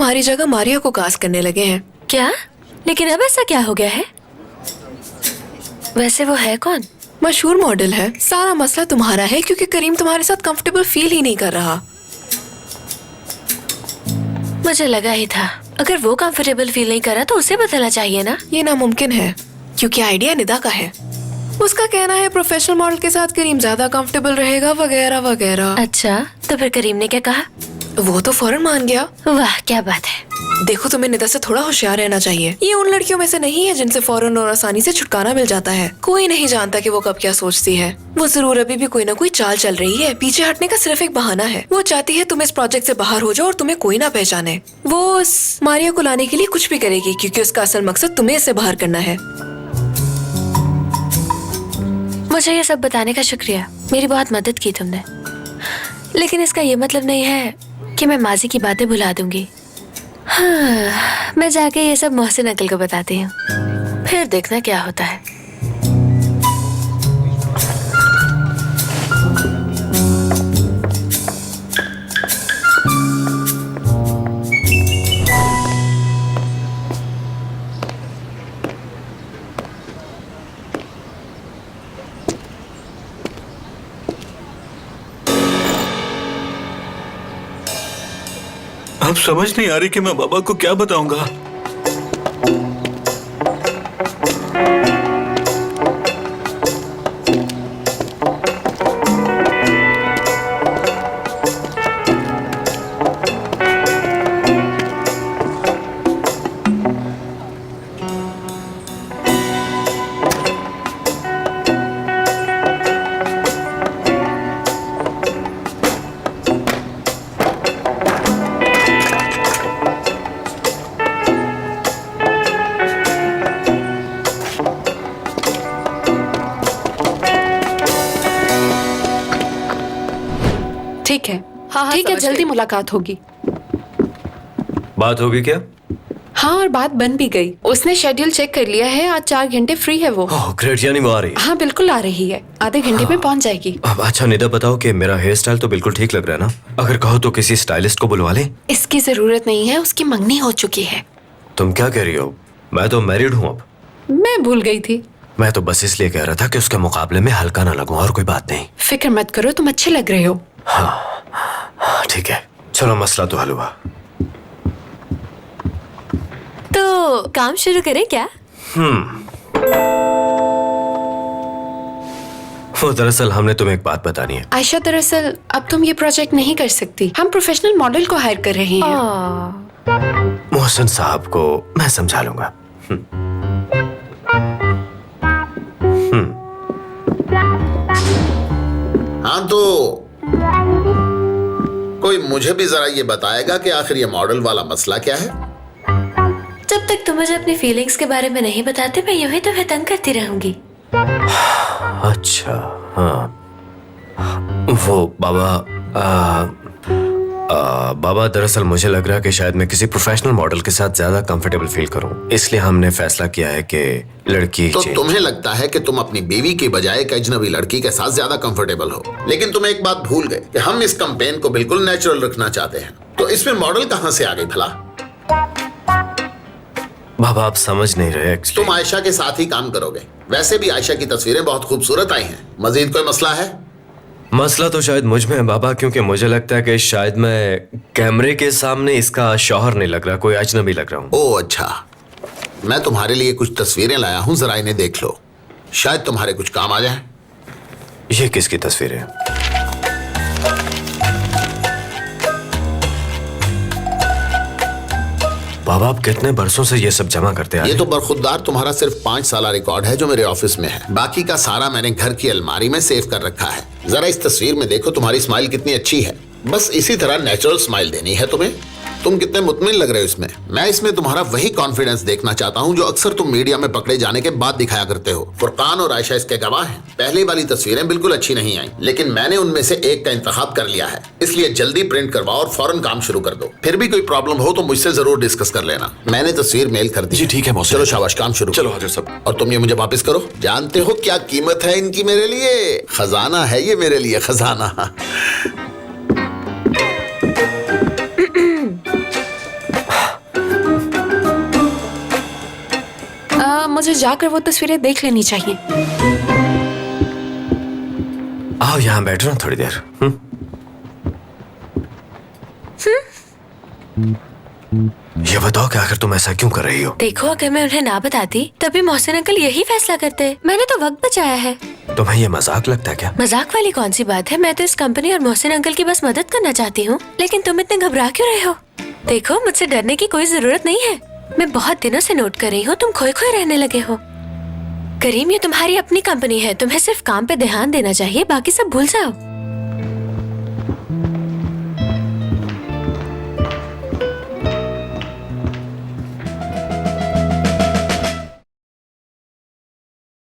तुम्हारी जगह मारिया को कास्ट करने लगे हैं। क्या? लेकिन अब ऐसा क्या हो गया है? वैसे वो है कौन? मशहूर मॉडल है। सारा मसला तुम्हारा है क्योंकि करीम तुम्हारे साथ कंफर्टेबल फील ही नहीं कर रहा। मुझे लगा ही था, अगर वो कंफर्टेबल फील नहीं कर रहा तो उसे बदलना चाहिए ना। ये नामुमकिन है क्योंकि आइडिया निदा का है। उसका कहना है प्रोफेशनल मॉडल के साथ करीम ज्यादा कंफर्टेबल रहेगा वगैरह वगैरह। अच्छा, तो फिर करीम ने क्या कहा? वो तो फौरन मान गया। वाह क्या बात है। देखो, तुम्हें निदा से थोड़ा होशियार रहना चाहिए। ये उन लड़कियों में से नहीं है जिनसे फौरन और आसानी से छुटकारा मिल जाता है। कोई नहीं जानता कि वो कब क्या सोचती है। वो जरूर अभी भी कोई ना कोई चाल चल रही है। पीछे हटने का सिर्फ एक बहाना है। वो चाहती है तुम इस प्रोजेक्ट से बाहर हो जाओ और तुम्हें कोई ना पहचाने। वो उस मारिया को लाने के लिए कुछ भी करेगी क्योंकि उसका असल मकसद तुम्हें इससे बाहर करना है। मुझे ये सब बताने का शुक्रिया, मेरी बहुत मदद की तुमने। लेकिन इसका ये मतलब नहीं है कि मैं माजी की बातें भुला दूंगी। हाँ, मैं जाके ये सब मोहसिन अंकल को बताती हूँ, फिर देखना क्या होता है। अब समझ नहीं आ रही कि मैं बाबा को क्या बताऊंगा। ठीक है, हाँ, ठीक है, जल्दी मुलाकात होगी। बात होगी क्या? हाँ, और बात बन भी गई। उसने शेड्यूल चेक कर लिया है, आज 4 घंटे फ्री है वो। ओह ग्रेट, यानी वो आ रही है। हाँ बिल्कुल आ रही है, आधे घंटे में पहुंच जाएगी। अब अच्छा निदा बताओ कि मेरा हेयर स्टाइल तो बिल्कुल ठीक लग रहा है ना? अगर कहो तो किसी स्टाइलिस्ट को बुलवा ले। इसकी जरूरत नहीं है, उसकी मंगनी हो चुकी है। तुम क्या कह रही हो? मैं तो मैरिड हूँ अब। मैं भूल गई थी। मैं तो बस इसलिए कह रहा था कि उसके मुकाबले में हल्का ना लगूं, और कोई बात नहीं। फिक्र मत करो, तुम अच्छे लग रहे हो। हाँ ठीक है, चलो मसला तो हल हुआ। तो काम शुरू करें क्या? वो दरअसल हमने तुम्हें एक बात बतानी है। आयशा, दरअसल अब तुम ये प्रोजेक्ट नहीं कर सकती। हम प्रोफेशनल मॉडल को हायर कर रहे हैं। मोहसिन साहब को मैं समझा लूंगा। हाँ तो कोई मुझे भी जरा ये बताएगा कि आखिर ये मॉडल वाला मसला क्या है? जब तक तुम मुझे अपनी फीलिंग्स के बारे में नहीं बताते, मैं यूं ही तुम्हें तंग करती रहूंगी। अच्छा हाँ, वो बाबा दरअसल मुझे लग रहा है कि शायद मैं किसी प्रोफेशनल मॉडल के साथ ज्यादा कंफर्टेबल फील करूं, इसलिए हमने फैसला किया है कि लड़की तो तुम्हें लगता है कि तुम अपनी बीवी की बजाय एक अजनबी लड़की के साथ ज्यादा कंफर्टेबल हो। लेकिन तुम एक बात भूल गए कि हम इस कैंपेन को बिल्कुल नेचुरल रखना चाहते हैं। तो इसमें मॉडल कहां से आ गई भला? बाबा आप समझ नहीं रहे। तुम आयशा के साथ ही काम करोगे। वैसे भी आयशा की तस्वीरें बहुत खूबसूरत आई हैं। मजीद कोई मसला है? मसला तो शायद मुझ में है बाबा, क्योंकि मुझे लगता है कि शायद मैं कैमरे के सामने इसका शौहर नहीं लग रहा, कोई अजनबी लग रहा हूँ। ओह अच्छा, मैं तुम्हारे लिए कुछ तस्वीरें लाया हूँ, जरा इन्हें देख लो, शायद तुम्हारे कुछ काम आ जाए। ये किसकी तस्वीर है? बाबा आप कितने बरसों से ये सब जमा करते हैं? ये तो बरखुरदार तुम्हारा सिर्फ 5 साला रिकॉर्ड है जो मेरे ऑफिस में है। बाकी का सारा मैंने घर की अलमारी में सेव कर रखा है। जरा इस तस्वीर में देखो, तुम्हारी स्माइल कितनी अच्छी है। बस इसी तरह नेचुरल स्माइल देनी है तुम्हें। तुम कितने मुतमिन लग रहे हो इसमें। मैं इसमें तुम्हारा वही कॉन्फिडेंस देखना चाहता हूँ जो अक्सर तुम मीडिया में पकड़े जाने के बाद दिखाया करते हो। फुरकान और आयशा इसके गवाह हैं। पहली वाली तस्वीरें बिल्कुल अच्छी नहीं आई, लेकिन मैंने उनमें से एक का इंतखाब कर लिया है। इसलिए जल्दी प्रिंट करवाओ और फौरन काम शुरू कर दो। फिर भी कोई प्रॉब्लम हो तो मुझसे जरूर डिस्कस कर लेना। मैंने तस्वीर मेल कर दी। जी ठीक है बॉस। चलो शाबाश, काम शुरू। चलो हाजिर साहब। और तुम ये मुझे वापस करो। जानते हो क्या कीमत है इनकी मेरे लिए? खजाना है ये मेरे लिए, खजाना। मुझे जाकर वो तस्वीरें देख लेनी चाहिए। आओ यहाँ बैठो ना थोड़ी देर। ये बताओ कि आखिर तुम ऐसा क्यों कर रही हो? देखो, अगर मैं उन्हें ना बताती तभी मोहसिन अंकल यही फैसला करते। मैंने तो वक्त बचाया है। तुम्हें ये मजाक लगता है क्या? मजाक वाली कौन सी बात है? मैं तो इस कंपनी और मोहसिन अंकल की बस मदद करना चाहती हूँ। लेकिन तुम इतने घबरा क्यों रहे हो? देखो, मुझसे डरने की कोई जरूरत नहीं है। मैं बहुत दिनों से नोट कर रही हूँ, तुम खोए खोए रहने लगे हो। करीम, ये तुम्हारी अपनी कंपनी है, तुम्हें सिर्फ काम पे ध्यान देना चाहिए, बाकी सब भूल जाओ।